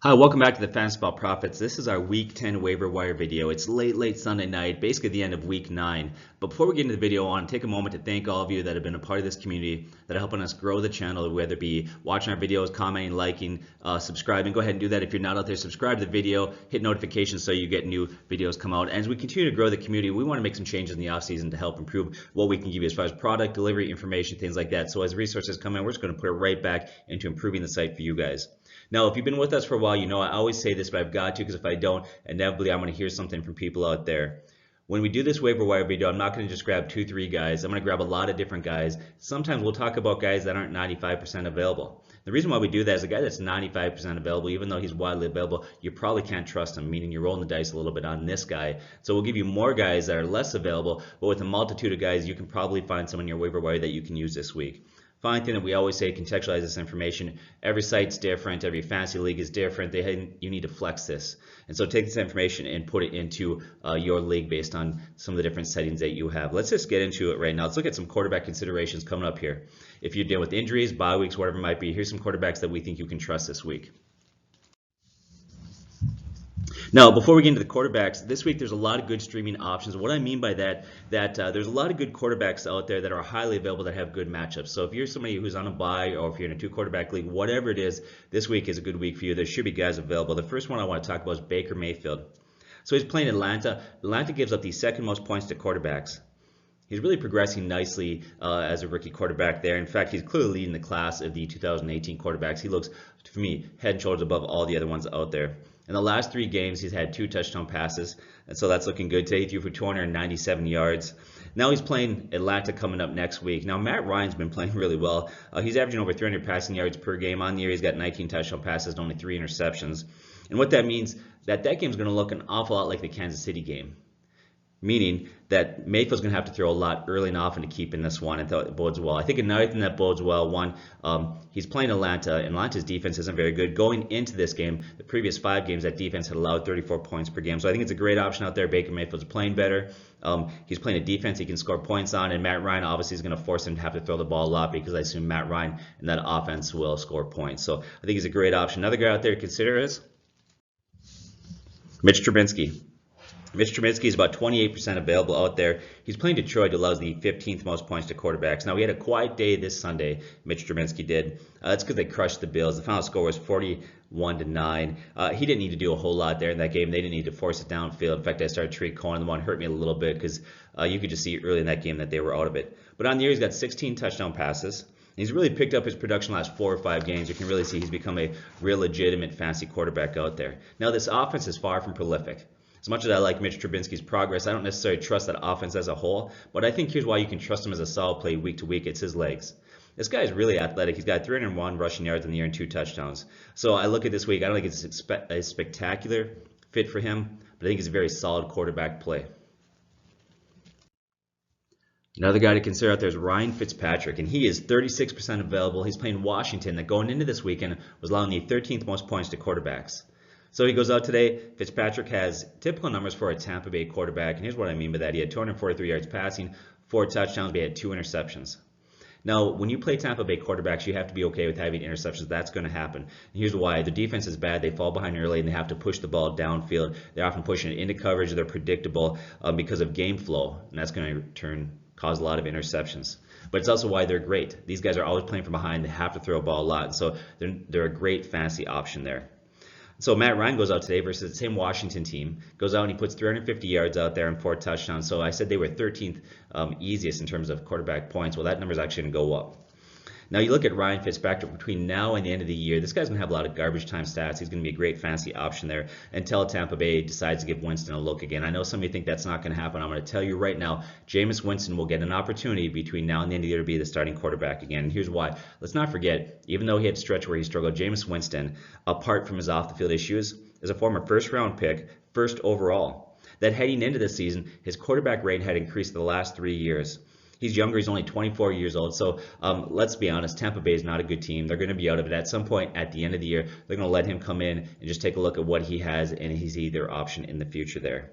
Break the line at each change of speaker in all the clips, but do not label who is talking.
Hi, welcome back to the Fantasy Football Profits. This is our Week 10 waiver wire video. It's late Sunday night, basically the end of Week 9. But before we get into the video, I want to take a moment to thank all of you that have been a part of this community, that are helping us grow the channel, whether it be watching our videos, commenting, liking, subscribing. Go ahead and do that. If you're not out there, subscribe to the video, hit notifications so you get new videos come out. And as we continue to grow the community, we want to make some changes in the off season to help improve what we can give you as far as product, delivery, information, things like that. So as resources come in, we're just going to put it right back into improving the site for you guys. Now, if you've been with us for a while, you know I always say this, but I've got to, because if I don't, inevitably I'm going to hear something from people out there. When we do this waiver wire video, I'm not going to just grab 2-3 guys. I'm going to grab a lot of different guys. Sometimes we'll talk about guys that aren't 95% available. The reason why we do that is a guy that's 95% available, even though he's widely available, you probably can't trust him, meaning you're rolling the dice a little bit on this guy. So we'll give you more guys that are less available, but with a multitude of guys, you can probably find someone in your waiver wire that you can use this week. Final thing that we always say, contextualize this information. Every site's different, every fantasy league is different. You need to flex this. And so take this information and put it into your league based on some of the different settings that you have. Let's just get into it right now. Let's look at some quarterback considerations coming up here. If you're dealing with injuries, bye weeks, whatever it might be, here's some quarterbacks that we think you can trust this week. Now, before we get into the quarterbacks, this week there's a lot of good streaming options. What I mean by that, there's a lot of good quarterbacks out there that are highly available that have good matchups. So if you're somebody who's on a bye or if you're in a 2-quarterback league, whatever it is, this week is a good week for you. There should be guys available. The first one I want to talk about is Baker Mayfield. So he's playing Atlanta. Atlanta gives up the second most points to quarterbacks. He's really progressing nicely as a rookie quarterback there. In fact, he's clearly leading the class of the 2018 quarterbacks. He looks, for me, head and shoulders above all the other ones out there. In the last 3 games, he's had 2 touchdown passes, and so that's looking good. Today, he threw for 297 yards. Now he's playing Atlanta coming up next week. Now, Matt Ryan's been playing really well. He's averaging over 300 passing yards per game. On the year, he's got 19 touchdown passes and only 3 interceptions. And what that means, that game's going to look an awful lot like the Kansas City game, meaning that Mayfield's going to have to throw a lot early and often to keep in this one, and it bodes well. I think another thing that bodes well, one, he's playing Atlanta, and Atlanta's defense isn't very good. Going into this game, the previous 5 games, that defense had allowed 34 points per game. So I think it's a great option out there. Baker Mayfield's playing better. He's playing a defense he can score points on, and Matt Ryan obviously is going to force him to have to throw the ball a lot because I assume Matt Ryan and that offense will score points. So I think he's a great option. Another guy out there to consider is Mitch Trubisky. Mitch Trubisky is about 28% available out there. He's playing Detroit, who allows the 15th most points to quarterbacks. Now, we had a quiet day this Sunday, Mitch Trubisky did. That's because they crushed the Bills. The final score was 41-9. He didn't need to do a whole lot there in that game. They didn't need to force it downfield. In fact, I started Tariq Cohen. The one hurt me a little bit because you could just see early in that game that they were out of it. But on the year, he's got 16 touchdown passes. He's really picked up his production last 4 or 5 games. You can really see he's become a real legitimate fantasy quarterback out there. Now, this offense is far from prolific. As much as I like Mitch Trubisky's progress, I don't necessarily trust that offense as a whole, but I think here's why you can trust him as a solid play week to week. It's his legs. This guy is really athletic. He's got 301 rushing yards in the year and 2 touchdowns. So I look at this week, I don't think it's a spectacular fit for him, but I think it's a very solid quarterback play. Another guy to consider out there is Ryan Fitzpatrick, and he is 36% available. He's playing Washington, that going into this weekend was allowing the 13th most points to quarterbacks. So he goes out today. Fitzpatrick has typical numbers for a Tampa Bay quarterback, and here's what I mean by that. He had 243 yards passing, 4 touchdowns, but he had 2 interceptions. Now, when you play Tampa Bay quarterbacks, you have to be okay with having interceptions. That's going to happen. And here's why. The defense is bad. They fall behind early, and they have to push the ball downfield. They're often pushing it into coverage. They're predictable because of game flow, and that's going to cause a lot of interceptions. But it's also why they're great. These guys are always playing from behind. They have to throw a ball a lot, so they're a great fantasy option there. So Matt Ryan goes out today versus the same Washington team. Goes out and he puts 350 yards out there and 4 touchdowns. So I said they were 13th easiest in terms of quarterback points. Well, that number is actually going to go up. Now you look at Ryan Fitzpatrick between now and the end of the year. This guy's going to have a lot of garbage time stats. He's going to be a great fantasy option there until Tampa Bay decides to give Winston a look again. I know some of you think that's not going to happen. I'm going to tell you right now, Jameis Winston will get an opportunity between now and the end of the year to be the starting quarterback again. And here's why. Let's not forget, even though he had a stretch where he struggled, Jameis Winston, apart from his off-the-field issues, is a former first-round pick, first overall. That heading into this season, his quarterback rate had increased the last 3 years. He's younger. He's only 24 years old. So let's be honest, Tampa Bay is not a good team. They're going to be out of it. At some point at the end of the year, they're going to let him come in and just take a look at what he has, and he's their option in the future there.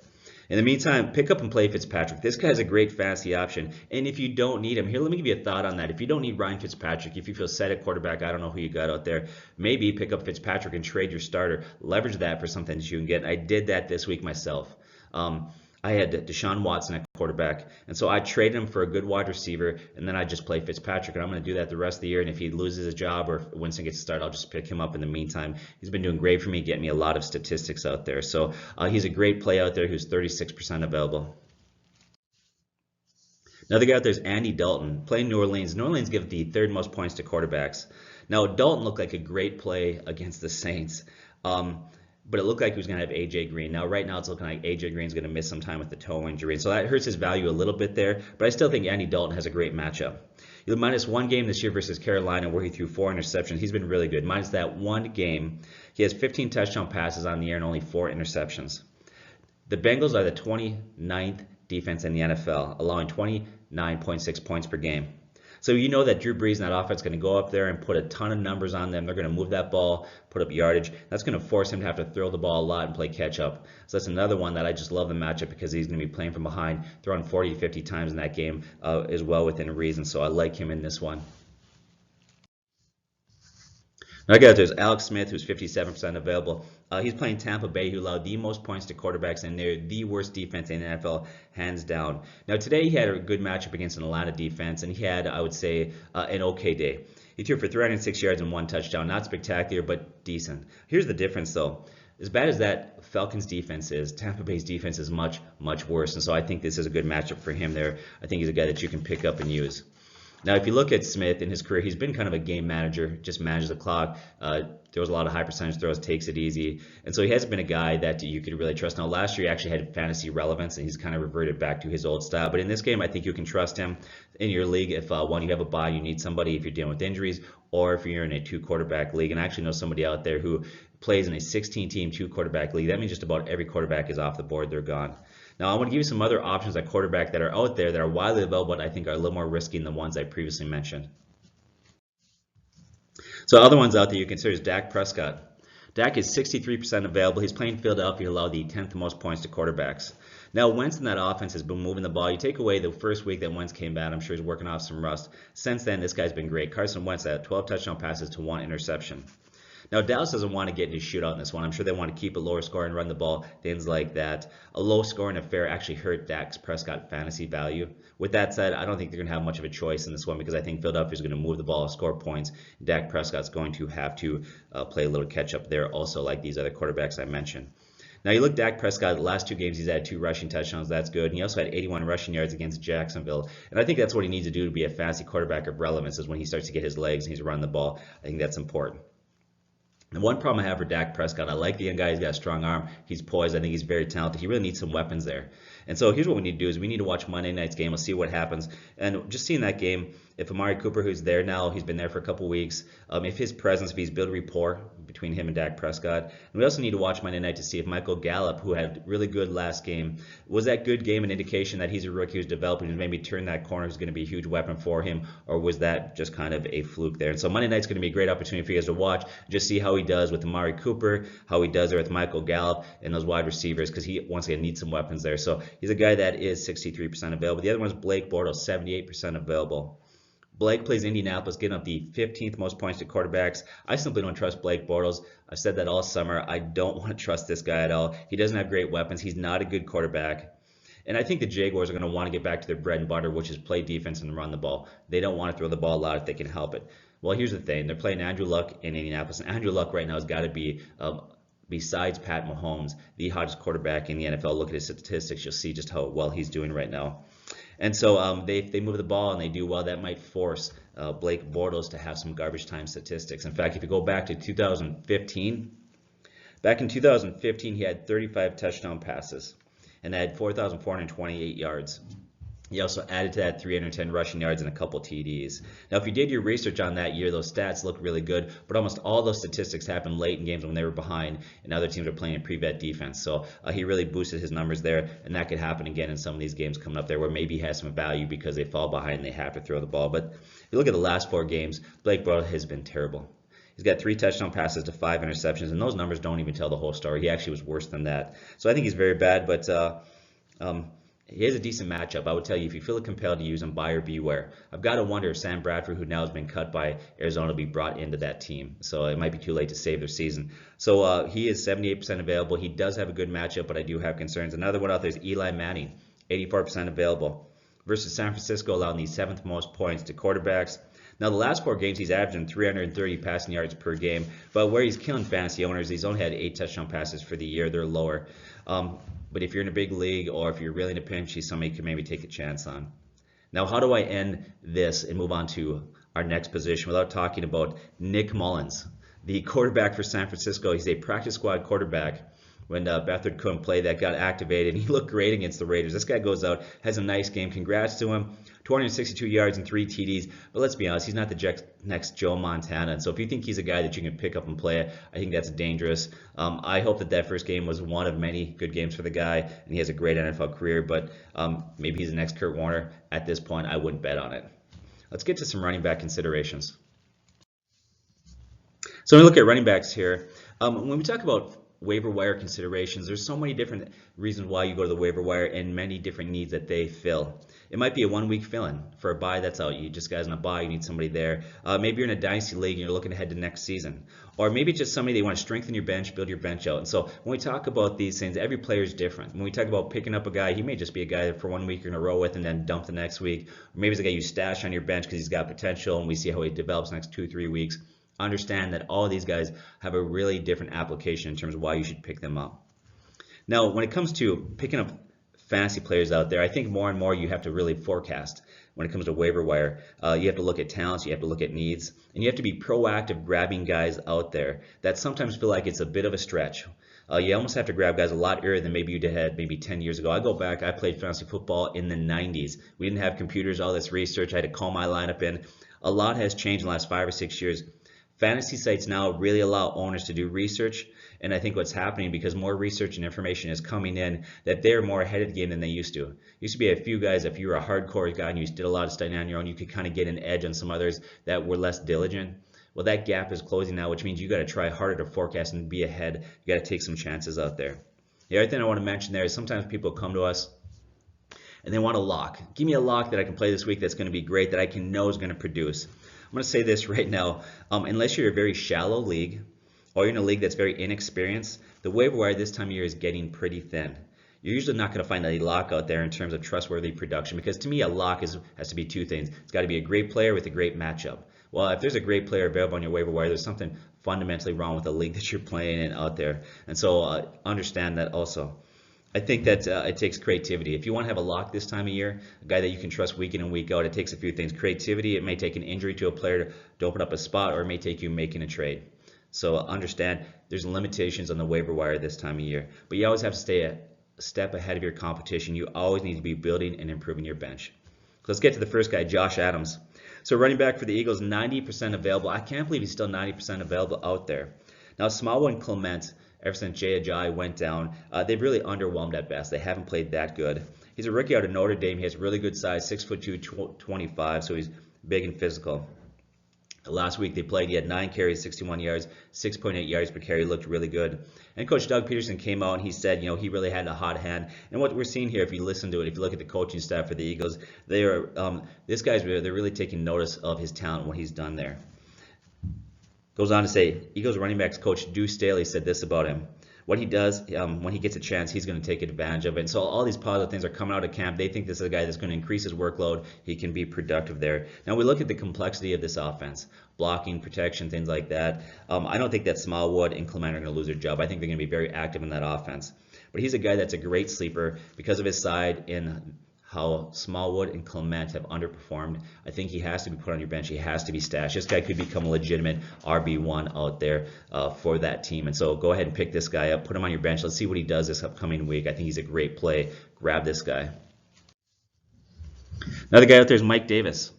In the meantime, pick up and play Fitzpatrick. This guy's a great fantasy option. And if you don't need him, here, let me give you a thought on that. If you don't need Ryan Fitzpatrick, if you feel set at quarterback, I don't know who you got out there, maybe pick up Fitzpatrick and trade your starter. Leverage that for something that you can get. I did that this week myself. I had Deshaun Watson at quarterback, and so I traded him for a good wide receiver, and then I just play Fitzpatrick, and I'm going to do that the rest of the year. And if he loses his job or if Winston gets to start, I'll just pick him up in the meantime. He's been doing great for me, getting me a lot of statistics out there. So he's a great play out there who's 36% available. Another guy out there is Andy Dalton, playing New Orleans. New Orleans give the third most points to quarterbacks. Now, Dalton looked like a great play against the Saints. But it looked like he was going to have A.J. Green. Now, right now, it's looking like A.J. Green's going to miss some time with the toe injury. And so that hurts his value a little bit there. But I still think Andy Dalton has a great matchup. He'll minus one game this year versus Carolina where he threw 4 interceptions. He's been really good. Minus that one game, he has 15 touchdown passes on the year and only 4 interceptions. The Bengals are the 29th defense in the NFL, allowing 29.6 points per game. So you know that Drew Brees and that offense is going to go up there and put a ton of numbers on them. They're going to move that ball, put up yardage. That's going to force him to have to throw the ball a lot and play catch up. So that's another one that I just love the matchup because he's going to be playing from behind, throwing 40 to 50 times in that game as well within reason. So I like him in this one. Now, guys, there's Alex Smith, who's 57% available. He's playing Tampa Bay, who allowed the most points to quarterbacks, and they're the worst defense in the NFL, hands down. Now, today he had a good matchup against an Atlanta defense, and he had, I would say, an okay day. He threw for 306 yards and 1 touchdown. Not spectacular, but decent. Here's the difference, though. As bad as that Falcons defense is, Tampa Bay's defense is much, much worse. And so I think this is a good matchup for him there. I think he's a guy that you can pick up and use. Now, if you look at Smith in his career, he's been kind of a game manager, just manages the clock, throws a lot of high percentage throws, takes it easy. And so he hasn't been a guy that you could really trust. Now, last year he actually had fantasy relevance, and he's kind of reverted back to his old style. But in this game, I think you can trust him in your league if, one, you have a bye, you need somebody if you're dealing with injuries, or if you're in a 2-quarterback league. And I actually know somebody out there who plays in a 16-team 2-quarterback league. That means just about every quarterback is off the board. They're gone. Now, I want to give you some other options at quarterback that are out there that are widely available, but I think are a little more risky than the ones I previously mentioned. So other ones out there you consider is Dak Prescott. Dak is 63% available. He's playing Philadelphia, allowed the 10th most points to quarterbacks. Now, Wentz in that offense has been moving the ball. You take away the first week that Wentz came back, I'm sure he's working off some rust. Since then, this guy's been great. Carson Wentz had 12 touchdown passes to 1 interception. Now, Dallas doesn't want to get into a shootout in this one. I'm sure they want to keep it lower score and run the ball, things like that. A low scoring affair actually hurt Dak Prescott fantasy value. With that said, I don't think they're going to have much of a choice in this one because I think Philadelphia is going to move the ball, score points. Dak Prescott's going to have to play a little catch up there also, like these other quarterbacks I mentioned. Now, you look at Dak Prescott, the last 2 games he's had 2 rushing touchdowns. That's good. And he also had 81 rushing yards against Jacksonville. And I think that's what he needs to do to be a fantasy quarterback of relevance is when he starts to get his legs and he's running the ball. I think that's important. And one problem I have for Dak Prescott, I like the young guy. He's got a strong arm. He's poised. I think he's very talented. He really needs some weapons there. And so here's what we need to do is we need to watch Monday night's game. We'll see what happens. And just seeing that game, if Amari Cooper, who's there now, he's been there for a couple weeks, if his presence, if he's built rapport between him and Dak Prescott. And we also need to watch Monday night to see if Michael Gallup, who had really good last game, was that good game an indication that he's a rookie who's developing and maybe turn that corner who's going to be a huge weapon for him, or was that just kind of a fluke there? And so Monday night's going to be a great opportunity for you guys to watch, just see how he does with Amari Cooper, how he does there with Michael Gallup and those wide receivers, because he once again needs some weapons there. So he's a guy that is 63% available. The other one is Blake Bortles, 78% available. Blake plays Indianapolis, getting up the 15th most points to quarterbacks. I simply don't trust Blake Bortles. I've said that all summer. I don't want to trust this guy at all. He doesn't have great weapons. He's not a good quarterback. And I think the Jaguars are going to want to get back to their bread and butter, which is play defense and run the ball. They don't want to throw the ball a lot if they can help it. Well, here's the thing. They're playing Andrew Luck in Indianapolis. And Andrew Luck right now has got to be, besides Pat Mahomes, the hottest quarterback in the NFL. Look at his statistics. You'll see just how well he's doing right now. And so they move the ball and they do well. That might force Blake Bortles to have some garbage time statistics. In fact, if you go back to 2015, back in 2015 he had 35 touchdown passes and had 4,428 yards. He also added to that 310 rushing yards and a couple TDs. Now, if you did your research on that year, those stats look really good, but almost all those statistics happened late in games when they were behind and other teams were playing a pre-vet defense. So he really boosted his numbers there, and that could happen again in some of these games coming up there where maybe he has some value because they fall behind and they have to throw the ball. But if you look at the last 4 games, Blake Bortles has been terrible. He's got 3 touchdown passes to 5 interceptions, and those numbers don't even tell the whole story. He actually was worse than that. So I think he's very bad, but He has a decent matchup. I would tell you, if you feel compelled to use him, buy or beware. I've got to wonder if Sam Bradford, who now has been cut by Arizona, will be brought into that team. So it might be too late to save their season. So he is 78% available. He does have a good matchup, but I do have concerns. Another one out there is Eli Manning, 84% available. Versus San Francisco, allowing the 7th most points to quarterbacks. Now, the last 4 games, he's averaging 330 passing yards per game. But where he's killing fantasy owners, he's only had 8 touchdown passes for the year. They're lower. But if you're in a big league or if you're really in a pinch, he's somebody you can maybe take a chance on. Now, how do I end this and move on to our next position without talking about Nick Mullins, the quarterback for San Francisco? He's a practice squad quarterback. When Beathard couldn't play, that got activated. He looked great against the Raiders. This guy goes out, has a nice game. Congrats to him. 262 yards and 3 TDs. But let's be honest, he's not the next Joe Montana. And so if you think he's a guy that you can pick up and play, I think that's dangerous. I hope that first game was one of many good games for the guy, and he has a great NFL career. But maybe he's the next Kurt Warner. At this point, I wouldn't bet on it. Let's get to some running back considerations. So when we look at running backs here, when we talk about waiver wire considerations, there's so many different reasons why you go to the waiver wire and many different needs that they fill. It might be a 1-week fill-in for a bye that's out. You just guys on a bye, you need somebody there. Maybe you're in a dynasty league and you're looking ahead to next season. Or maybe it's just somebody they want to strengthen your bench, build your bench out. And so when we talk about these things, every player is different. When we talk about picking up a guy, he may just be a guy that for 1 week you're going to row with and then dump the next week. Or maybe it's a guy you stash on your bench because he's got potential and we see how he develops next 2-3 weeks. Understand that all of these guys have a really different application in terms of why you should pick them up. Now, when it comes to picking up fantasy players out there, I think more and more you have to really forecast when it comes to waiver wire. You have to look at talents, you have to look at needs, and you have to be proactive grabbing guys out there that sometimes feel like it's a bit of a stretch. You almost have to grab guys a lot earlier than maybe you had maybe 10 years ago. I go back, I played fantasy football in the 90s. We didn't have computers, all this research. I had to call my lineup in. A lot has changed in the last 5 or 6 years. Fantasy sites now really allow owners to do research, and I think what's happening, because more research and information is coming in, that they're more ahead of the game than they used to. Used to be a few guys, if you were a hardcore guy and you did a lot of studying on your own, you could kind of get an edge on some others that were less diligent. Well, that gap is closing now, which means you got to try harder to forecast and be ahead. You got to take some chances out there. The other thing I want to mention there is sometimes people come to us and they want a lock. Give me a lock that I can play this week that's going to be great, that I can know is going to produce. I'm going to say this right now, unless you're a very shallow league or you're in a league that's very inexperienced, the waiver wire this time of year is getting pretty thin. You're usually not going to find a lock out there in terms of trustworthy production, because to me a lock has to be 2 things. It's got to be a great player with a great matchup. Well, if there's a great player available on your waiver wire, there's something fundamentally wrong with the league that you're playing in out there. And so understand that also. I think that it takes creativity. If you want to have a lock this time of year, a guy that you can trust week in and week out, it takes a few things. Creativity, it may take an injury to a player to open up a spot, or it may take you making a trade. So understand there's limitations on the waiver wire this time of year. But you always have to stay a step ahead of your competition. You always need to be building and improving your bench. Let's get to the first guy, Josh Adams. So running back for the Eagles, 90% available. I can't believe he's still 90% available out there. Now, Smallwood and Clement, ever since Jay Ajayi went down, they've really underwhelmed at best. They haven't played that good. He's a rookie out of Notre Dame. He has really good size, 6'2", 225, so he's big and physical. Last week they played, he had 9 carries, 61 yards, 6.8 yards per carry, looked really good. And Coach Doug Peterson came out and he said, he really had a hot hand. And what we're seeing here, if you listen to it, if you look at the coaching staff for the Eagles, they're really taking notice of his talent, what he's done there. Goes on to say, Eagles running backs coach Deuce Staley said this about him. What he does, when he gets a chance, he's going to take advantage of it. And so all these positive things are coming out of camp. They think this is a guy that's going to increase his workload. He can be productive there. Now we look at the complexity of this offense, blocking, protection, things like that. I don't think that Smallwood and Clement are going to lose their job. I think they're going to be very active in that offense. But he's a guy that's a great sleeper because of his side in how Smallwood and Clement have underperformed. I think he has to be put on your bench. He has to be stashed. This guy could become a legitimate RB1 out there for that team. And so go ahead and pick this guy up, put him on your bench. Let's see what he does this upcoming week. I think he's a great play. Grab this guy. Another guy out there is Mike Davis.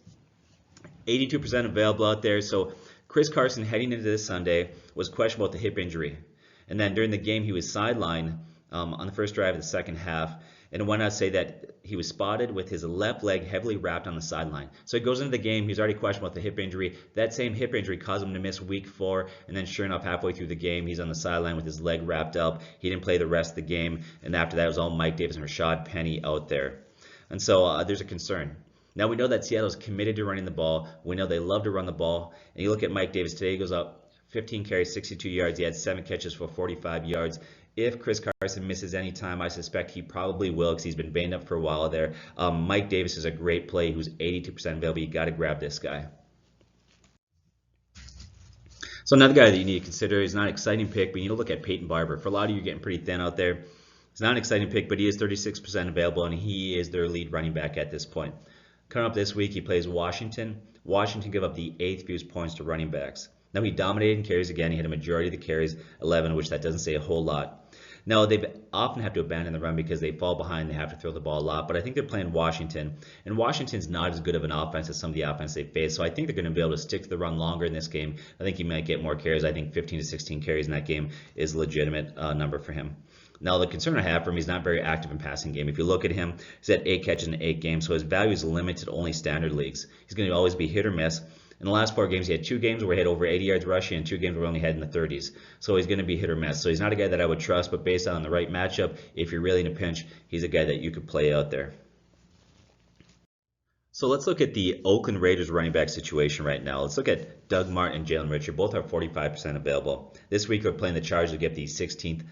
82% available out there. So Chris Carson heading into this Sunday was questionable with the hip injury. And then during the game, he was sidelined on the first drive of the second half. And why not say that he was spotted with his left leg heavily wrapped on the sideline. So he goes into the game, he's already questionable with the hip injury. That same hip injury caused him to miss week 4, and then sure enough, halfway through the game, he's on the sideline with his leg wrapped up. He didn't play the rest of the game, and after that, it was all Mike Davis and Rashad Penny out there. And so there's a concern. Now we know that Seattle's committed to running the ball. We know they love to run the ball. And you look at Mike Davis today, he goes up 15 carries, 62 yards. He had 7 catches for 45 yards. If Chris Carson misses any time, I suspect he probably will because he's been banged up for a while there. Mike Davis is a great play who's 82% available. You got to grab this guy. So another guy that you need to consider is not an exciting pick, but you need to look at Peyton Barber. For a lot of you, you're getting pretty thin out there. It's not an exciting pick, but he is 36% available, and he is their lead running back at this point. Coming up this week, he plays Washington. Washington give up the 8th fewest points to running backs. Now, he dominated in carries again. He had a majority of the carries, 11, which that doesn't say a whole lot. Now, they often have to abandon the run because they fall behind. They have to throw the ball a lot. But I think they're playing Washington. And Washington's not as good of an offense as some of the offense they face. So I think they're going to be able to stick to the run longer in this game. I think he might get more carries. I think 15 to 16 carries in that game is a legitimate number for him. Now, the concern I have for him, he's not very active in passing game. If you look at him, he's had 8 catches in 8 games. So his value is limited to only standard leagues. He's going to always be hit or miss. In the last 4 games, he had 2 games where he had over 80 yards rushing and 2 games where he only had in the 30s. So he's going to be hit or miss. So he's not a guy that I would trust, but based on the right matchup, if you're really in a pinch, he's a guy that you could play out there. So let's look at the Oakland Raiders running back situation right now. Let's look at Doug Martin and Jalen Richard. Both are 45% available. This week, we're playing the Chargers to get the 16th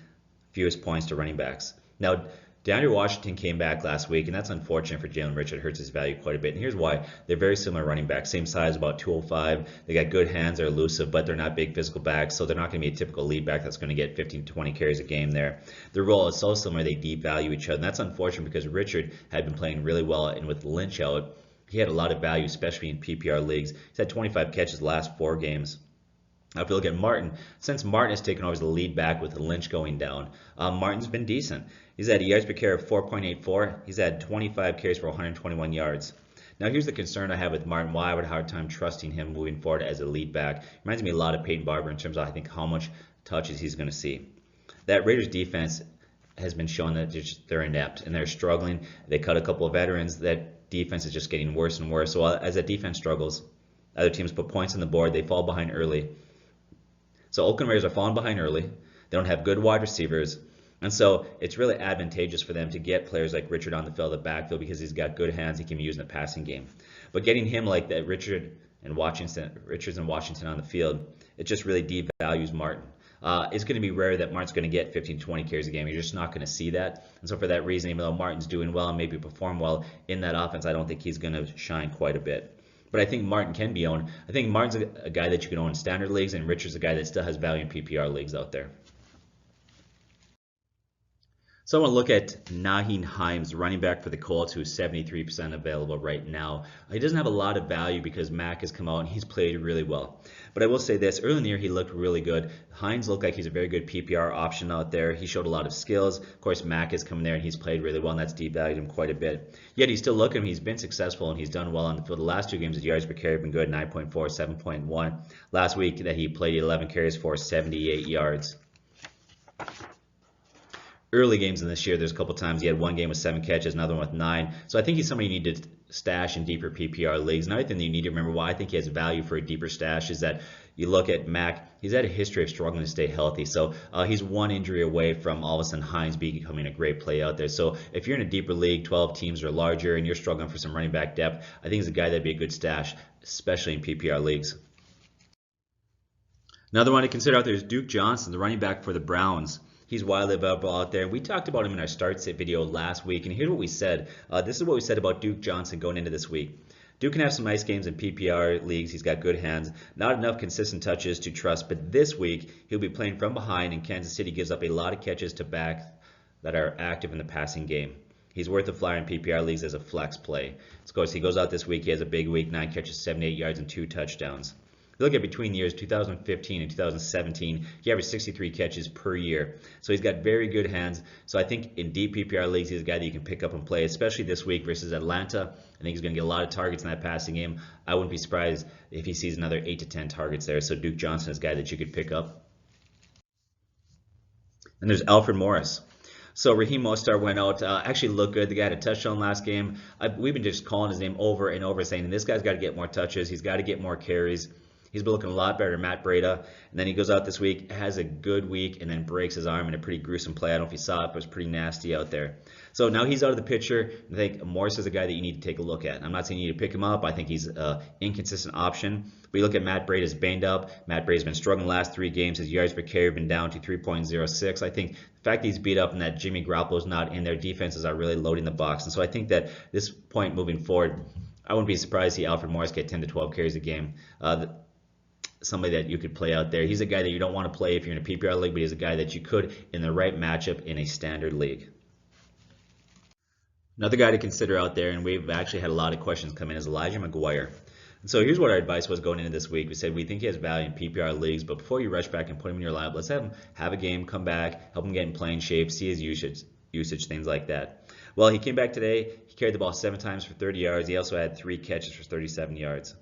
fewest points to running backs. Now, DeAndre Washington came back last week, and that's unfortunate for Jalen Richard. It hurts his value quite a bit. And here's why. They're very similar running backs. Same size, about 205. They got good hands. They're elusive, but they're not big physical backs, so they're not going to be a typical lead back that's going to get 15 to 20 carries a game there. Their role is so similar, they devalue each other. And that's unfortunate because Richard had been playing really well, and with Lynch out, he had a lot of value, especially in PPR leagues. He's had 25 catches the last 4 games. Now, if you look at Martin, since Martin has taken over as the lead back with Lynch going down, Martin's been decent. He's had a yards per carry of 4.84. He's had 25 carries for 121 yards. Now, here's the concern I have with Martin, why I would have a hard time trusting him moving forward as a lead back. Reminds me a lot of Peyton Barber in terms of, I think, how much touches he's going to see. That Raiders defense has been shown that they're inept and they're struggling. They cut a couple of veterans. That defense is just getting worse and worse. So as that defense struggles, other teams put points on the board. They fall behind early. So Oakland Raiders are falling behind early. They don't have good wide receivers. And so it's really advantageous for them to get players like Richard on the field, the backfield, because he's got good hands. He can be used in the passing game. But getting him like that, Richards and Washington on the field, it just really devalues Martin. It's going to be rare that Martin's going to get 15, 20 carries a game. You're just not going to see that. And so for that reason, even though Martin's doing well and maybe perform well in that offense, I don't think he's going to shine quite a bit. But I think Martin can be owned. I think Martin's a guy that you can own in standard leagues, and Richard's a guy that still has value in PPR leagues out there. So I want to look at Nyheim Hines, running back for the Colts, who's 73% available right now. He doesn't have a lot of value because Mack has come out and he's played really well. But I will say this, early in the year he looked really good. Hines looked like he's a very good PPR option out there. He showed a lot of skills. Of course, Mack has come in there and he's played really well, and that's devalued him quite a bit. Yet he's still looking, he's been successful and he's done well on the field. The last 2 games, his yards per carry have been good, 9.4, 7.1. Last week that he played 11 carries for 78 yards. Early games in this year, there's a couple times he had 1 game with 7 catches, another one with 9. So I think he's somebody you need to stash in deeper PPR leagues. Another thing that you need to remember why I think he has value for a deeper stash is that you look at Mack, he's had a history of struggling to stay healthy. So he's 1 injury away from all of a sudden Hines becoming a great play out there. So if you're in a deeper league, 12 teams or larger, and you're struggling for some running back depth, I think he's a guy that'd be a good stash, especially in PPR leagues. Another one to consider out there is Duke Johnson, the running back for the Browns. He's widely available out there. We talked about him in our start sit video last week, and here's what we said. This is what we said about Duke Johnson going into this week. Duke can have some nice games in PPR leagues. He's got good hands. Not enough consistent touches to trust, but this week he'll be playing from behind, and Kansas City gives up a lot of catches to backs that are active in the passing game. He's worth a flyer in PPR leagues as a flex play. Of course, he goes out this week. He has a big week, 9 catches, 78 yards, and 2 touchdowns. If you look at between years 2015 and 2017, he averaged 63 catches per year. So he's got very good hands. So I think in deep PPR leagues, he's a guy that you can pick up and play, especially this week versus Atlanta. I think he's going to get a lot of targets in that passing game. I wouldn't be surprised if he sees another 8 to 10 targets there. So Duke Johnson is a guy that you could pick up. And there's Alfred Morris. So Raheem Mostert went out, actually looked good. The guy had a touchdown last game. We've been just calling his name over and over, saying this guy's got to get more touches. He's got to get more carries. He's been looking a lot better than Matt Breida. And then he goes out this week, has a good week, and then breaks his arm in a pretty gruesome play. I don't know if you saw it, but it was pretty nasty out there. So now he's out of the picture. I think Morris is a guy that you need to take a look at. I'm not saying you need to pick him up. I think he's an inconsistent option. But you look at Matt Breida's banged up. Matt Breida's been struggling the last 3 games. His yards per carry have been down to 3.06. I think the fact that he's beat up and that Jimmy Garoppolo's not in there, defenses are really loading the box. And so I think that this point moving forward, I wouldn't be surprised to see Alfred Morris get 10 to 12 carries a game. Somebody that you could play out there. He's a guy that you don't want to play if you're in a PPR league, but he's a guy that you could in the right matchup in a standard league. Another guy to consider out there, and we've actually had a lot of questions come in, is Elijah McGuire. And so here's what our advice was going into this week. We said we think he has value in PPR leagues, but before you rush back and put him in your lineup, let's have him have a game, come back, help him get in playing shape, see his usage, things like that. Well, he came back today. He carried the ball 7 times for 30 yards. He also had 3 catches for 37 yards.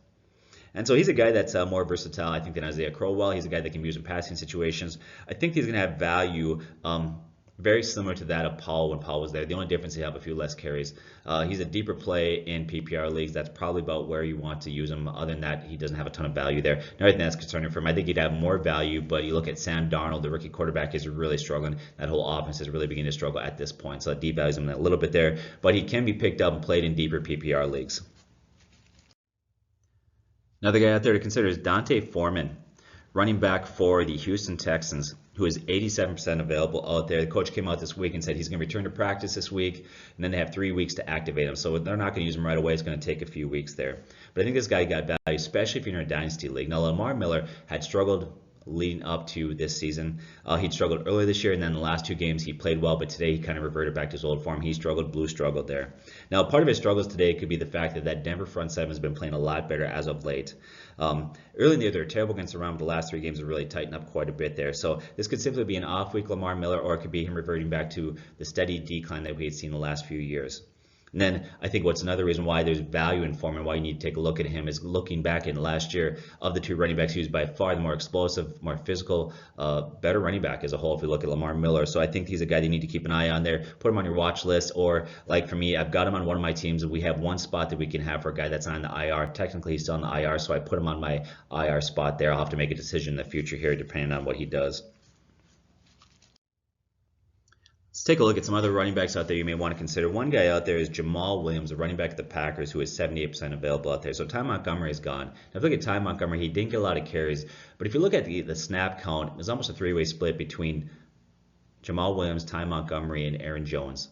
And so he's a guy that's more versatile, I think, than Isaiah Crowell. He's a guy that can be used in passing situations. I think he's going to have value very similar to that of Paul when Paul was there. The only difference, he'll have a few less carries. He's a deeper play in PPR leagues. That's probably about where you want to use him. Other than that, he doesn't have a ton of value there. Another thing that's concerning for him, I think he'd have more value, but you look at Sam Darnold, the rookie quarterback, is really struggling. That whole offense is really beginning to struggle at this point. So that devalues him a little bit there. But he can be picked up and played in deeper PPR leagues. Another guy out there to consider is Donta Foreman, running back for the Houston Texans, who is 87% available out there. The coach came out this week and said he's going to return to practice this week, and then they have 3 weeks to activate him. So they're not going to use him right away. It's going to take a few weeks there. But I think this guy got value, especially if you're in a dynasty league. Now, Lamar Miller had struggled leading up to this season. He'd struggled earlier this year, and then the last 2 games he played well, but today he kind of reverted back to his old form. He struggled, Blue struggled there. Now, part of his struggles today could be the fact that Denver front 7 has been playing a lot better as of late. Early in the year, they were terrible against the run, but the last 3 games have really tightened up quite a bit there. So this could simply be an off-week Lamar Miller, or it could be him reverting back to the steady decline that we had seen the last few years. And then I think what's another reason why there's value in Foreman, why you need to take a look at him, is looking back in last year, of the 2 running backs, he was by far the more explosive, more physical, better running back as a whole if we look at Lamar Miller. So I think he's a guy that you need to keep an eye on there. Put him on your watch list, or like for me, I've got him on one of my teams, and we have one spot that we can have for a guy that's on the IR. Technically, he's still on the IR, so I put him on my IR spot there. I'll have to make a decision in the future here depending on what he does. Let's take a look at some other running backs out there you may want to consider. One guy out there is Jamal Williams, a running back of the Packers, who is 78% available out there. So Ty Montgomery is gone. Now, if you look at Ty Montgomery, he didn't get a lot of carries, but if you look at the snap count, it was almost a 3-way split between Jamal Williams, Ty Montgomery, and Aaron Jones.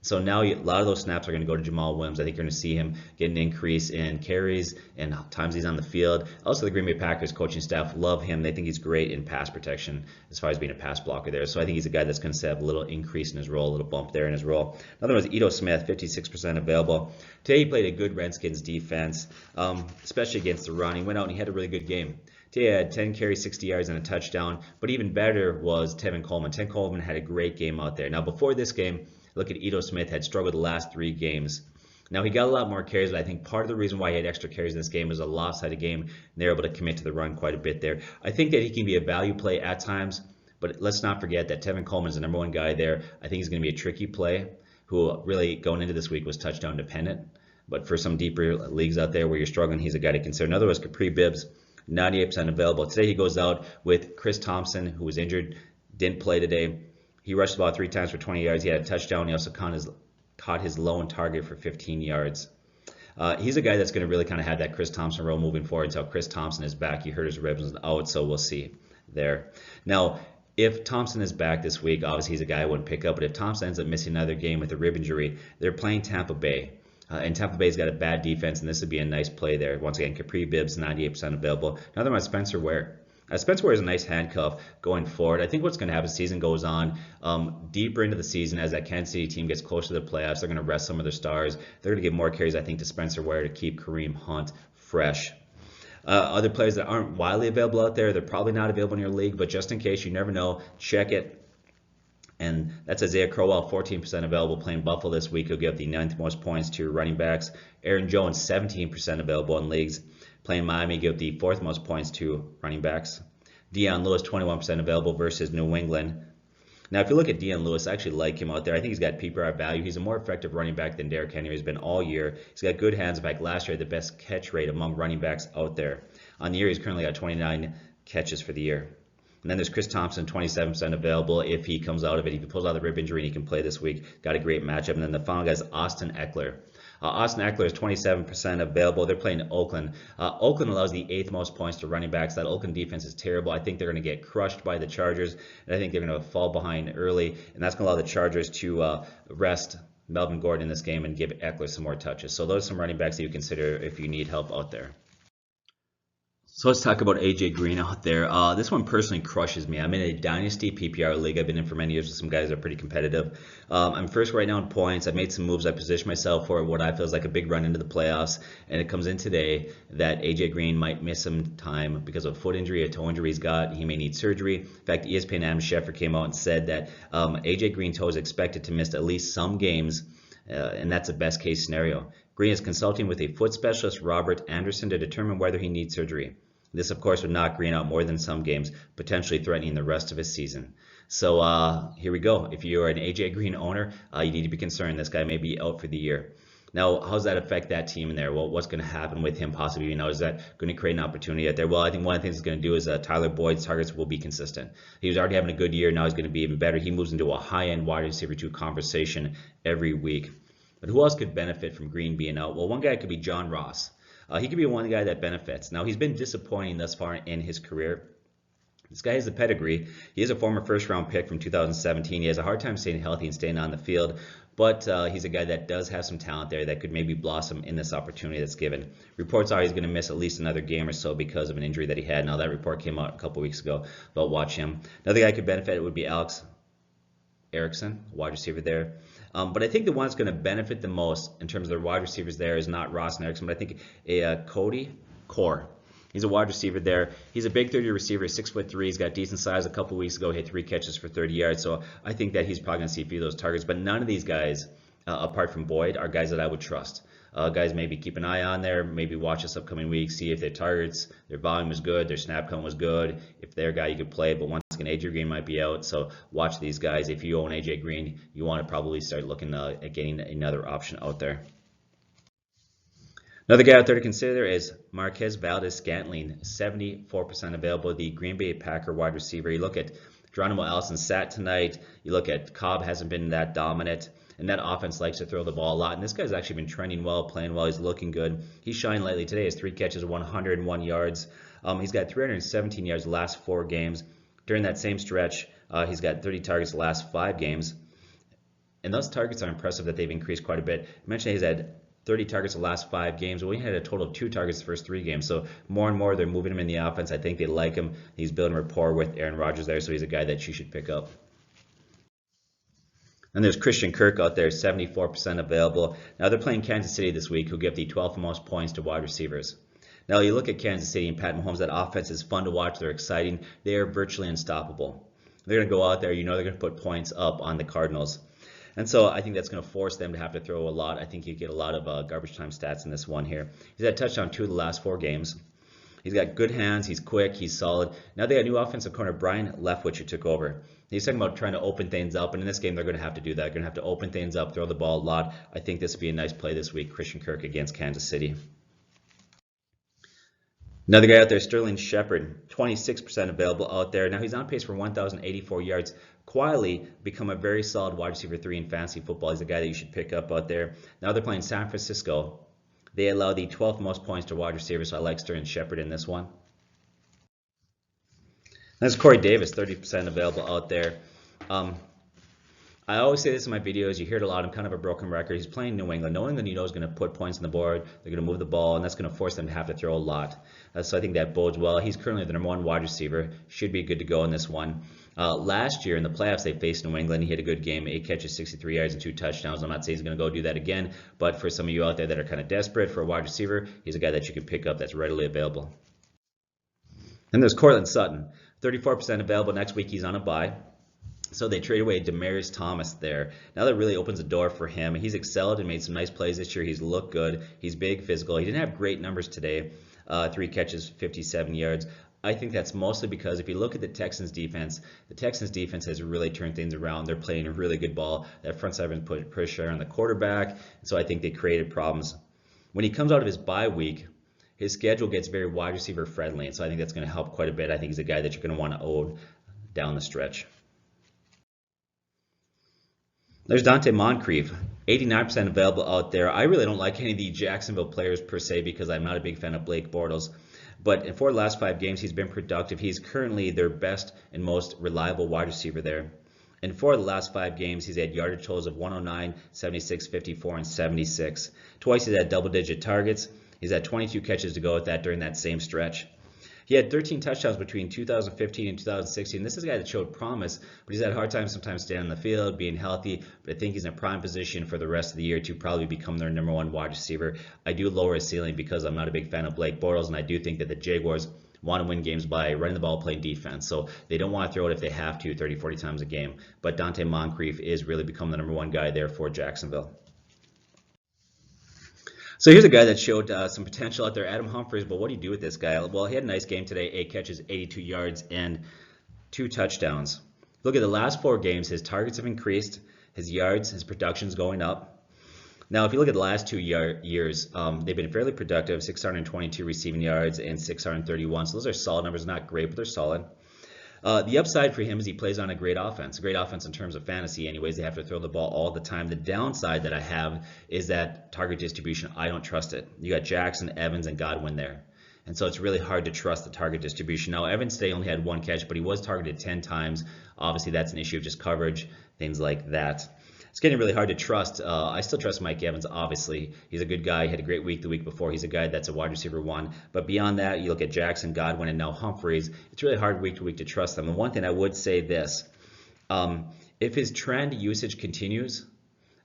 So now a lot of those snaps are going to go to Jamal Williams. I think you're going to see him get an increase in carries and times he's on the field. Also, the Green Bay Packers coaching staff love him. They think he's great in pass protection as far as being a pass blocker there. So I think he's a guy that's going to have a little increase in his role, a little bump there in his role. Another one is Ito Smith, 56% available. Today he played a good Redskins defense, especially against the run. He went out and he had a really good game. Today he had 10 carries, 60 yards, and a touchdown. But even better was Tevin Coleman. Tevin Coleman had a great game out there. Now, before this game, look at Ito Smith, had struggled the last 3 games. Now, he got a lot more carries, but I think part of the reason why he had extra carries in this game was a lopsided game, and they were able to commit to the run quite a bit there. I think that he can be a value play at times, but let's not forget that Tevin Coleman is the number 1 guy there. I think he's going to be a tricky play, who really, going into this week, was touchdown dependent. But for some deeper leagues out there where you're struggling, he's a guy to consider. Another was Capri Bibbs, 98% available. Today he goes out with Chris Thompson, who was injured, didn't play today. He rushed the ball 3 times for 20 yards. He had a touchdown. He also caught his lone target for 15 yards. He's a guy that's going to really kind of have that Chris Thompson role moving forward until Chris Thompson is back. He hurt his ribs out, so we'll see there. Now, if Thompson is back this week, obviously he's a guy I wouldn't pick up. But if Thompson ends up missing another game with a rib injury, they're playing Tampa Bay. And Tampa Bay's got a bad defense, and this would be a nice play there. Once again, Capri Bibbs, 98% available. Another one is Spencer Ware. Spencer Ware is a nice handcuff going forward. I think what's going to happen as the season goes on, deeper into the season, as that Kansas City team gets closer to the playoffs, they're going to rest some of their stars. They're going to give more carries, I think, to Spencer Ware to keep Kareem Hunt fresh. Other players that aren't widely available out there, they're probably not available in your league, but just in case, you never know, check it. And that's Isaiah Crowell, 14% available, playing Buffalo this week. He'll give the 9th most points to running backs. Aaron Jones, 17% available in leagues. Playing Miami, give the 4th most points to running backs. Deion Lewis, 21% available versus New England. Now, if you look at Dion Lewis, I actually like him out there. I think he's got PPR value. He's a more effective running back than Derrick Henry has been all year. He's got good hands. In fact, last year, the best catch rate among running backs out there. On the year, he's currently got 29 catches for the year. And then there's Chris Thompson, 27% available if he comes out of it. If he pulls out the rib injury and he can play this week, got a great matchup. And then the final guy is Austin Eckler. Austin Eckler is 27% available. They're playing Oakland. Oakland allows the 8th most points to running backs. That Oakland defense is terrible. I think they're going to get crushed by the Chargers, and I think they're going to fall behind early, and that's going to allow the Chargers to rest Melvin Gordon in this game and give Eckler some more touches. So those are some running backs that you consider if you need help out there. So let's talk about AJ Green out there. This one personally crushes me. I'm in a dynasty PPR league. I've been in for many years with some guys that are pretty competitive. I'm first right now in points. I've made some moves. I positioned myself for what I feel is like a big run into the playoffs. And it comes in today that AJ Green might miss some time because of a foot injury, a toe injury he's got. He may need surgery. In fact, ESPN Adam Shepard came out and said that AJ Green toe is expected to miss at least some games, and that's a best case scenario. Green is consulting with a foot specialist, Robert Anderson, to determine whether he needs surgery. This, of course, would knock Green out more than some games, potentially threatening the rest of his season. So here we go. If you're an AJ Green owner, you need to be concerned. This guy may be out for the year. Now, how does that affect that team in there? Well, what's going to happen with him possibly? Is that going to create an opportunity out there? Well, I think one of the things it's going to do is Tyler Boyd's targets will be consistent. He was already having a good year. Now he's going to be even better. He moves into a high-end wide receiver 2 conversation every week. But who else could benefit from Green being out? Well, one guy could be John Ross. He could be one guy that benefits. Now, he's been disappointing thus far in his career. This guy has the pedigree. He is a former first-round pick from 2017. He has a hard time staying healthy and staying on the field, but he's a guy that does have some talent there that could maybe blossom in this opportunity that's given. Reports are he's going to miss at least another game or so because of an injury that he had. Now, that report came out a couple weeks ago, but watch him. Another guy could benefit would be Alex Erickson, wide receiver there. But I think the one that's going to benefit the most in terms of their wide receivers there is not Ross and Erickson, but I think Cody Core. He's a wide receiver there. He's a big 30 receiver, 6'3". He's got decent size. A couple weeks ago, he had 3 catches for 30 yards. So I think that he's probably going to see a few of those targets. But none of these guys, apart from Boyd, are guys that I would trust. Guys, maybe keep an eye on there. Maybe watch this upcoming week, see if their targets, their volume was good, their snap count was good. If they're a guy you could play, but once again, AJ Green might be out. So watch these guys. If you own AJ Green, you want to probably start looking at getting another option out there. Another guy out there to consider is Marquez Valdes-Scantling, 74% available, the Green Bay Packer wide receiver. You look at Geronimo Allison sat tonight. You look at Cobb, hasn't been that dominant. And that offense likes to throw the ball a lot. And this guy's actually been trending well, playing well. He's looking good. He's shined lately. Today, he has 3 catches, 101 yards. He's got 317 yards the last 4 games. During that same stretch, he's got 30 targets the last 5 games. And those targets are impressive that they've increased quite a bit. I mentioned he's had 30 targets the last 5 games. Well, he had a total of 2 targets the first 3 games. So more and more, they're moving him in the offense. I think they like him. He's building rapport with Aaron Rodgers there, so he's a guy that you should pick up. And there's Christian Kirk out there, 74% available. Now they're playing Kansas City this week, who give the 12th most points to wide receivers. Now you look at Kansas City and Pat Mahomes, that offense is fun to watch. They're exciting. They are virtually unstoppable. They're going to go out there. They're going to put points up on the Cardinals. And so I think that's going to force them to have to throw a lot. I think you get a lot of garbage time stats in this one here. He's had a touchdown 2 of the last 4 games. He's got good hands. He's quick. He's solid. Now they got a new offensive corner, Brian Leftwich, who took over. He's talking about trying to open things up, and in this game they're going to have to do that. They're going to have to open things up, throw the ball a lot. I think this would be a nice play this week, Christian Kirk against Kansas City. Another guy out there, Sterling Shepard, 26% available out there. Now he's on pace for 1,084 yards. Quietly become a very solid wide receiver 3 in fantasy football. He's a guy that you should pick up out there. Now they're playing San Francisco. They allow the 12th most points to wide receivers, so I like Sterling Shepard in this one. That's Corey Davis, 30% available out there. I always say this in my videos. You hear it a lot. I'm kind of a broken record. He's playing New England. New England, is going to put points on the board. They're going to move the ball, and that's going to force them to have to throw a lot. So I think that bodes well. He's currently the #1 wide receiver. Should be good to go in this one. Last year in the playoffs, they faced New England. He had a good game, 8 catches, 63 yards, and 2 touchdowns. I'm not saying he's going to go do that again, but for some of you out there that are kind of desperate for a wide receiver, he's a guy that you can pick up that's readily available. And there's Courtland Sutton, 34% available. Next week he's on a bye. So they trade away Demaryius Thomas there. Now that really opens the door for him. He's excelled and made some nice plays this year. He's looked good. He's big, physical. He didn't have great numbers today. 3 catches, 57 yards. I think that's mostly because if you look at the Texans defense has really turned things around. They're playing a really good ball. That front seven put pressure on the quarterback, and so I think they created problems. When he comes out of his bye week, his schedule gets very wide receiver friendly, and so I think that's going to help quite a bit. I think he's a guy that you're going to want to own down the stretch. There's Donte Moncrief, 89% available out there. I really don't like any of the Jacksonville players per se because I'm not a big fan of Blake Bortles. But in 4 of the last 5 games, he's been productive. He's currently their best and most reliable wide receiver there. In 4 of the last 5 games, he's had yardage totals of 109, 76, 54, and 76. Twice he's had double-digit targets. He's had 22 catches to go with that during that same stretch. He had 13 touchdowns between 2015 and 2016. This is a guy that showed promise, but he's had a hard time sometimes staying on the field, being healthy. But I think he's in a prime position for the rest of the year to probably become their #1 wide receiver. I do lower his ceiling because I'm not a big fan of Blake Bortles, and I do think that the Jaguars want to win games by running the ball, playing defense. So they don't want to throw it if they have to 30, 40 times a game. But Donte Moncrief is really become the #1 guy there for Jacksonville. So here's a guy that showed some potential out there, Adam Humphries. But what do you do with this guy? Well, he had a nice game today, 8 catches, 82 yards, and 2 touchdowns. Look at the last 4 games. His targets have increased, his yards, his production's going up. Now, if you look at the last 2 years, they've been fairly productive, 622 receiving yards and 631. So those are solid numbers, not great, but they're solid. The upside for him is he plays on a great offense in terms of fantasy anyways. They have to throw the ball all the time. The downside that I have is that target distribution, I don't trust it. You got Jackson, Evans, and Godwin there. And so it's really hard to trust the target distribution. Now, Evans today only had 1 catch, but he was targeted 10 times. Obviously, that's an issue of just coverage, things like that. It's getting really hard to trust. I still trust Mike Evans, obviously. He's a good guy. He had a great week the week before. He's a guy that's a wide receiver 1. But beyond that, you look at Jackson, Godwin, and now Humphries. It's really hard week to week to trust them. And one thing I would say this, if his trend usage continues,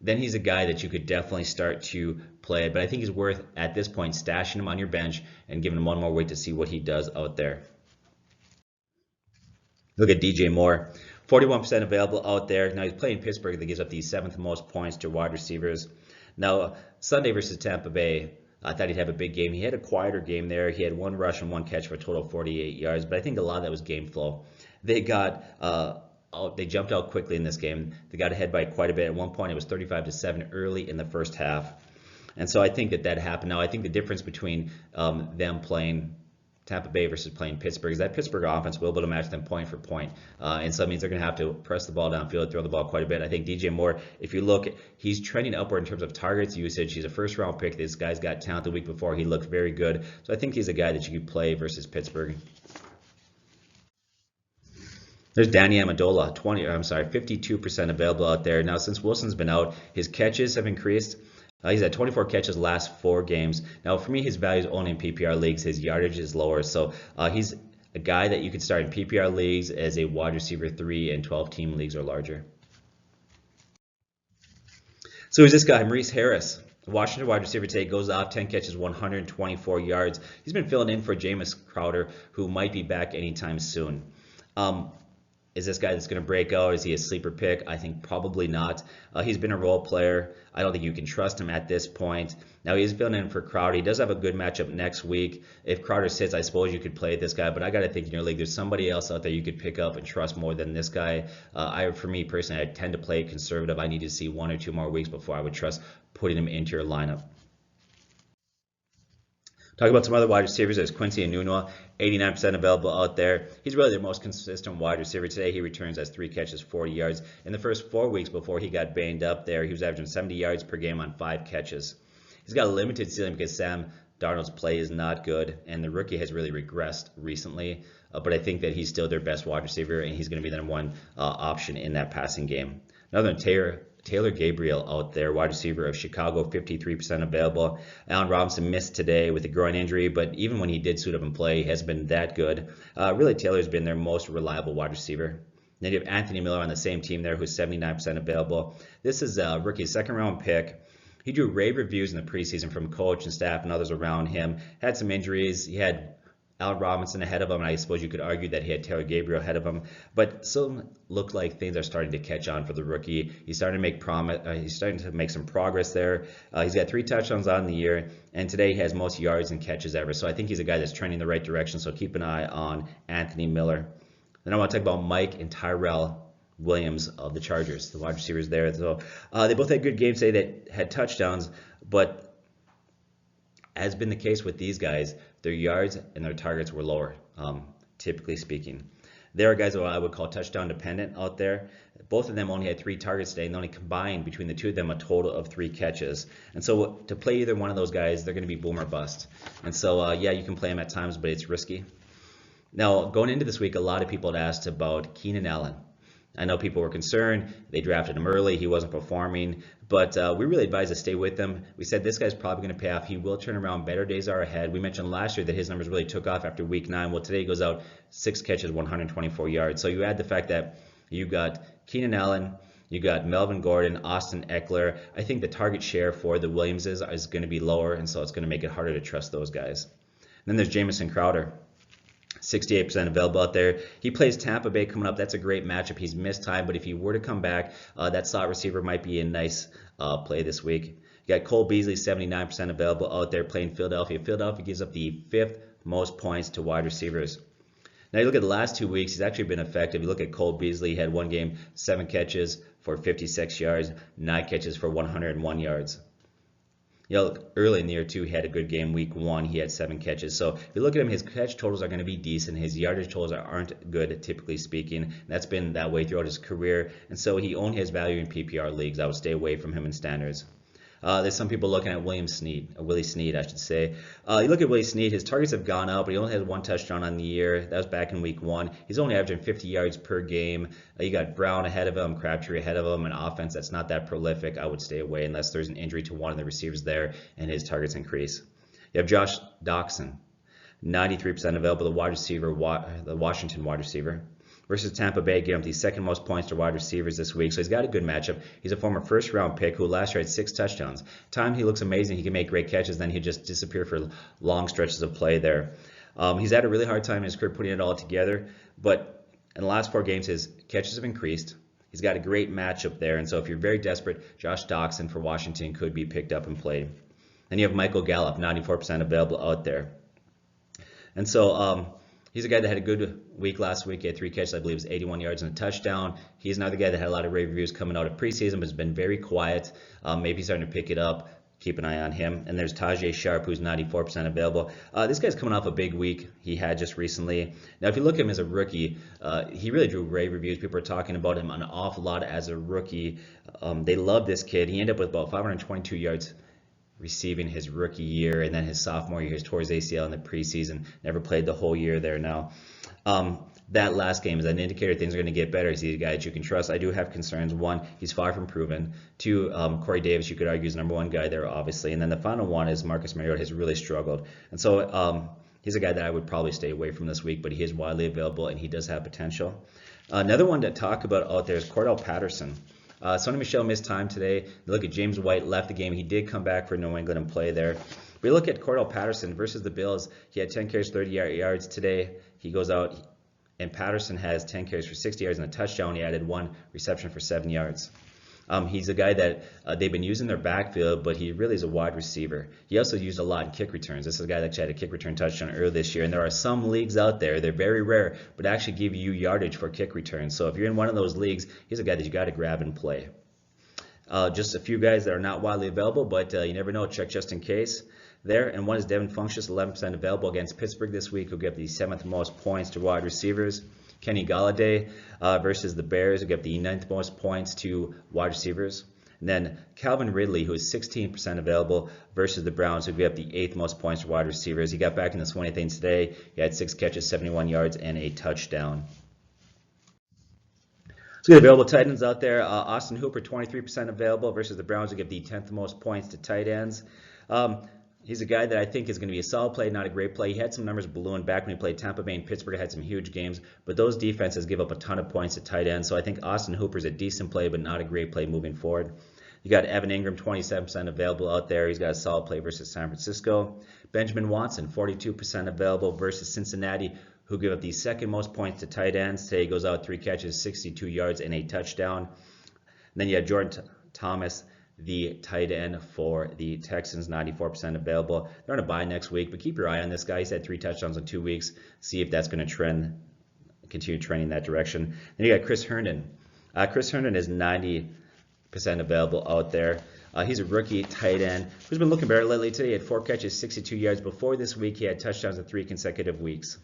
then he's a guy that you could definitely start to play. But I think he's worth, at this point, stashing him on your bench and giving him 1 more week to see what he does out there. Look at DJ Moore. 41% available out there. Now he's playing Pittsburgh that gives up the 7th most points to wide receivers. Now Sunday versus Tampa Bay, I thought he'd have a big game. He had a quieter game there. He had 1 rush and 1 catch for a total of 48 yards, but I think a lot of that was game flow. They jumped out quickly in this game. They got ahead by quite a bit. At one point it was 35-7 early in the first half. And so I think that happened. Now I think the difference between them playing Tampa Bay versus playing Pittsburgh is that Pittsburgh offense will be able to match them point for point. And so that means they're going to have to press the ball downfield, throw the ball quite a bit. I think DJ Moore, if you look, he's trending upward in terms of targets usage. He's a first-round pick. This guy's got talent. The week before, he looked very good. So I think he's a guy that you could play versus Pittsburgh. There's Danny Amendola, 52% available out there. Now, since Wilson's been out, his catches have increased. He's had 24 catches last 4 games. Now, for me, his value is only in PPR leagues. His yardage is lower. So he's a guy that you could start in PPR leagues as a wide receiver 3 and 12-team leagues or larger. So who's this guy? Maurice Harris. Washington wide receiver today goes off 10 catches, 124 yards. He's been filling in for Jameis Crowder, who might be back anytime soon. Is this guy that's going to break out? Is he a sleeper pick? I think probably not. He's been a role player. I don't think you can trust him at this point. Now he's filling in for Crowder. He does have a good matchup next week. If Crowder sits, I suppose you could play this guy. But I got to think in your league, there's somebody else out there you could pick up and trust more than this guy. For me personally, I tend to play conservative. I need to see 1 or 2 more weeks before I would trust putting him into your lineup. Talk about some other wide receivers. There's Quincy Enunwa, 89% available out there. He's really their most consistent wide receiver. Today he returns as 3 catches, 40 yards. In the first 4 weeks before he got banged up there, he was averaging 70 yards per game on 5 catches. He's got a limited ceiling because Sam Darnold's play is not good, and the rookie has really regressed recently. But I think that he's still their best wide receiver, and he's going to be the #1 option in that passing game. Another Taylor Gabriel out there, wide receiver of Chicago, 53% available. Allen Robinson missed today with a groin injury, but even when he did suit up and play, he hasn't been that good. Really, Taylor's been their most reliable wide receiver. Then you have Anthony Miller on the same team there, who's 79% available. This is a rookie 2nd-round pick. He drew rave reviews in the preseason from coach and staff and others around him. Had some injuries. He had Allen Robinson ahead of him, and I suppose you could argue that he had Taylor Gabriel ahead of him, but still look like things are starting to catch on for the rookie. He's starting to make he's starting to make some progress there. He's got 3 touchdowns on the year, and today he has most yards and catches ever. So I think he's a guy that's trending in the right direction. So keep an eye on Anthony Miller. Then I want to talk about Mike and Tyrell Williams of the Chargers, the wide receivers there. So they both had good games today that had touchdowns, but as been the case with these guys, their yards and their targets were lower, typically speaking. There are guys that I would call touchdown dependent out there. Both of them only had 3 targets today, and only combined between the two of them a total of 3 catches. And so to play either one of those guys, they're going to be boom or bust. And so, yeah, you can play them at times, but it's risky. Now, going into this week, a lot of people had asked about Keenan Allen. I know people were concerned. They drafted him early. He wasn't performing. But we really advise to stay with him. We said this guy's probably going to pay off. He will turn around. Better days are ahead. We mentioned last year that his numbers really took off after week 9. Well, today he goes out 6 catches, 124 yards. So you add the fact that you got Keenan Allen, you got Melvin Gordon, Austin Eckler. I think the target share for the Williamses is going to be lower, and so it's going to make it harder to trust those guys. And then there's Jamison Crowder. 68% available out there. He plays Tampa Bay coming up. That's a great matchup. He's missed time, but if he were to come back, that slot receiver might be a nice play this week. You got Cole Beasley, 79% available out there playing Philadelphia. Philadelphia gives up the 5th most points to wide receivers. Now you look at the last 2 weeks, he's actually been effective. You look at Cole Beasley, he had one game, 7 catches for 56 yards, 9 catches for 101 yards. You know, early in the year, too, he had a good game. Week 1, he had 7 catches. So if you look at him, his catch totals are going to be decent. His yardage totals aren't good, typically speaking. That's been that way throughout his career. And so he only has value in PPR leagues. I would stay away from him in standards. There's some people looking at Willie Snead, I should say. You look at Willie Snead, his targets have gone up, but he only has 1 touchdown on the year. That was back in week 1. He's only averaging 50 yards per game. You got Brown ahead of him, Crabtree ahead of him, an offense that's not that prolific. I would stay away unless there's an injury to one of the receivers there and his targets increase. You have Josh Doctson, 93% available, the Washington wide receiver. Versus Tampa Bay, gave him the 2nd most points to wide receivers this week. So he's got a good matchup. He's a former first-round pick who last year had 6 touchdowns. Time he looks amazing. He can make great catches. Then he'll just disappear for long stretches of play there. He's had a really hard time in his career putting it all together. But in the last 4 games, his catches have increased. He's got a great matchup there. And so if you're very desperate, Josh Doctson for Washington could be picked up and played. Then you have Michael Gallup, 94% available out there. And so he's a guy that had a good week last week. He had 3 catches, I believe it was 81 yards and a touchdown. He's another guy that had a lot of rave reviews coming out of preseason, but has been very quiet. Maybe he's starting to pick it up. Keep an eye on him. And there's Tajay Sharp, who's 94% available. This guy's coming off a big week he had just recently. Now, if you look at him as a rookie, he really drew rave reviews. People are talking about him an awful lot as a rookie. They love this kid. He ended up with about 522 yards receiving his rookie year, and then his sophomore year, he tore his ACL in the preseason, never played the whole year there now. That last game is an indicator things are going to get better. He's a guy that you can trust. I do have concerns. 1, he's far from proven. 2, Corey Davis, you could argue, is the #1 guy there, obviously. And then the final one is Marcus Mariota has really struggled. And so he's a guy that I would probably stay away from this week, but he is widely available, and he does have potential. Another one to talk about out there is Cordell Patterson. Sonny Michel missed time today. Look at James White, left the game. He did come back for New England and play there. We look at Cordell Patterson versus the Bills. He had 10 carries, 30 yards today. He goes out, and Patterson has 10 carries for 60 yards and a touchdown. He added 1 reception for 7 yards. He's a guy that they've been using their backfield, but he really is a wide receiver. He also used a lot in kick returns. This is a guy that actually had a kick return touchdown earlier this year, and there are some leagues out there, they're very rare, but actually give you yardage for kick returns. So if you're in one of those leagues, he's a guy that you got to grab and play. Just a few guys that are not widely available, but you never know, check just in case there. And one is Devin Funchess, 11% available against Pittsburgh this week, who'll get the 7th most points to wide receivers. Kenny Golladay versus the Bears, who get the 9th most points to wide receivers. And then Calvin Ridley, who is 16% available versus the Browns, who get the 8th most points to wide receivers. He got back in the swing of things today. He had 6 catches, 71 yards, and a touchdown. So available tight ends out there. Austin Hooper, 23% available versus the Browns, who get the 10th most points to tight ends. He's a guy that I think is going to be a solid play, not a great play. He had some numbers balloon back when he played Tampa Bay and Pittsburgh, had some huge games, but those defenses give up a ton of points to tight ends. So I think Austin Hooper is a decent play, but not a great play moving forward. You got Evan Ingram, 27% available out there. He's got a solid play versus San Francisco. Benjamin Watson, 42% available versus Cincinnati, who give up the second most points to tight ends. Today he goes out 3 catches, 62 yards, and a touchdown. And then you have Jordan Thomas, the tight end for the Texans, 94% available. They're on a bye next week, but keep your eye on this guy. He's had 3 touchdowns in 2 weeks. See if that's going to continue trending that direction. Then you got Chris Herndon. Chris Herndon is 90% available out there. He's a rookie tight end who's been looking better lately. Today he had 4 catches, 62 yards. Before this week, he had touchdowns in 3 consecutive weeks.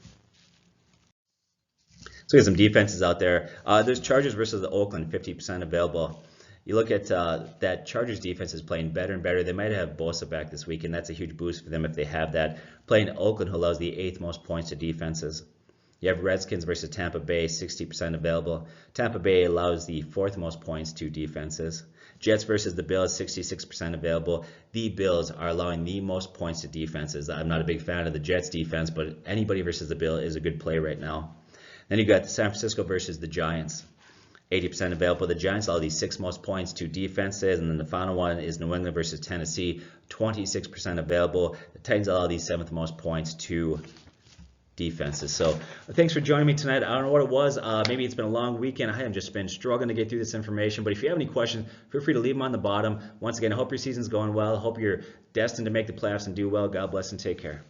So we have some defenses out there. There's Chargers versus the Oakland, 50% available. You look at that Chargers defense is playing better and better. They might have Bosa back this week, and that's a huge boost for them if they have that. Playing Oakland, who allows the 8th most points to defenses. You have Redskins versus Tampa Bay, 60% available. Tampa Bay allows the 4th most points to defenses. Jets versus the Bills, 66% available. The Bills are allowing the most points to defenses. I'm not a big fan of the Jets defense, but anybody versus the Bills is a good play right now. Then you got the San Francisco versus the Giants, 80% available. The Giants allow the 6th most points to defenses, and then the final one is New England versus Tennessee, 26% available. The Titans allow the 7th most points to defenses. So thanks for joining me tonight. I don't know what it was. Maybe it's been a long weekend. I have just been struggling to get through this information. But if you have any questions, feel free to leave them on the bottom. Once again, I hope your season's going well. I hope you're destined to make the playoffs and do well. God bless and take care.